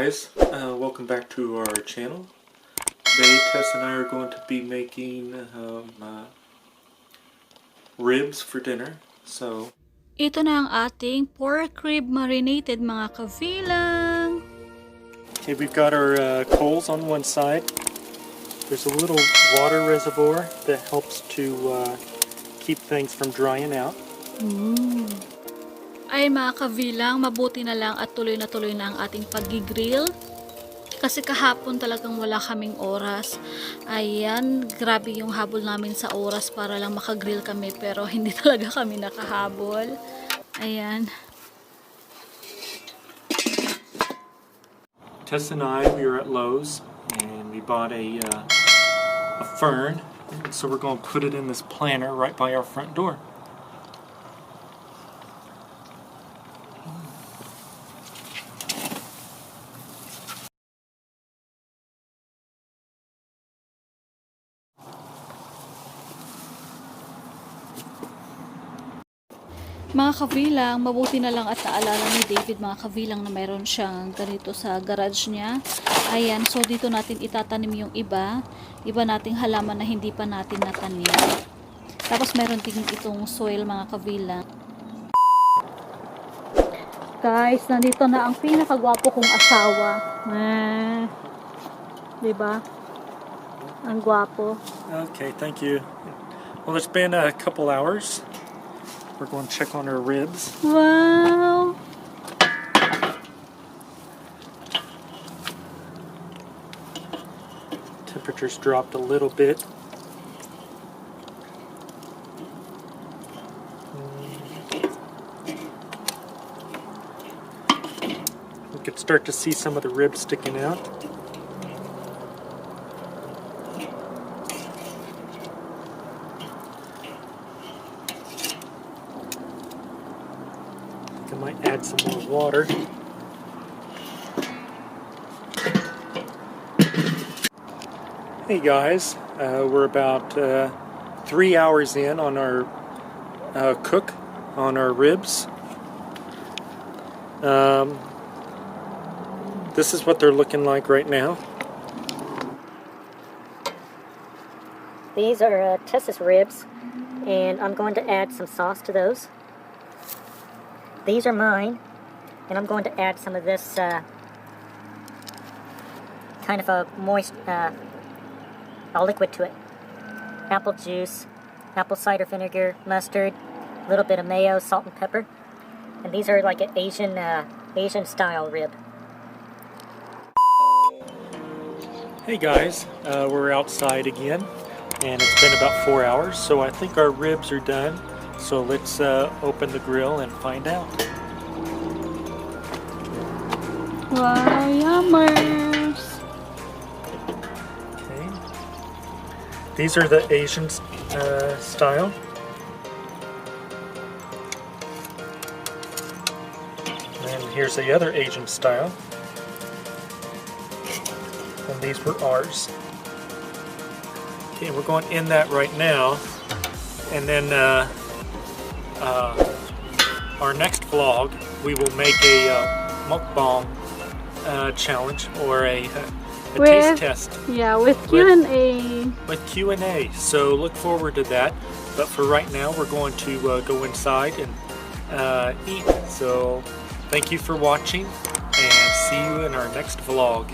guys, welcome back to our channel. Today Tess and I are going to be making ribs for dinner. So ito na ang ating pork rib marinated mga kavilang. okay, we've got our coals on one side. There's a little water reservoir that helps to keep things from drying out. Ay mga kavilang, mabuti na lang at tuloy na ang ating pag-grill. Kasi kahapon talagang wala kaming oras. Ayan, grabe yung habol namin sa oras para lang makagrill kami. Pero hindi talaga kami nakahabol. Ayan. Tess and I, we were at Lowe's and we bought a fern. So we're going to put it in this planter right by our front door. Mga kavilang, mabuti na lang at naalala ni David mga kavilang na mayroon siyang ganito sa garage niya. Ayan, so dito natin itatanim yung iba nating halaman na hindi pa natin natanim. Tapos mayroon din itong soil mga kavilang. Guys, nandito na ang pinakagwapo kong asawa. Diba? Ang gwapo. Okay, thank you. Well, it's been a couple hours. We're going to check on our ribs. Wow! Temperature's dropped a little bit. We could start to see some of the ribs sticking out. I might add some more water. Hey guys, we're about 3 hours in on our cook on our ribs. This is what they're looking like right now. These are Tess's ribs, and I'm going to add some sauce to those. These are mine, and I'm going to add some of this kind of a moist liquid to it. Apple juice, apple cider vinegar, mustard, a little bit of mayo, salt and pepper. And these are like an Asian style rib. Hey guys, we're outside again, and it's been about 4 hours, so I think our ribs are done. So let's open the grill and find out. Wow, yummers! Okay. These are the Asian style. And here's the other Asian style. And these were ours. Okay, we're going in that right now. And then our next vlog, we will make a mukbang challenge or a taste test. Yeah, with Q&A. With Q&A. So look forward to that. But for right now, we're going to go inside and eat. So thank you for watching, and see you in our next vlog.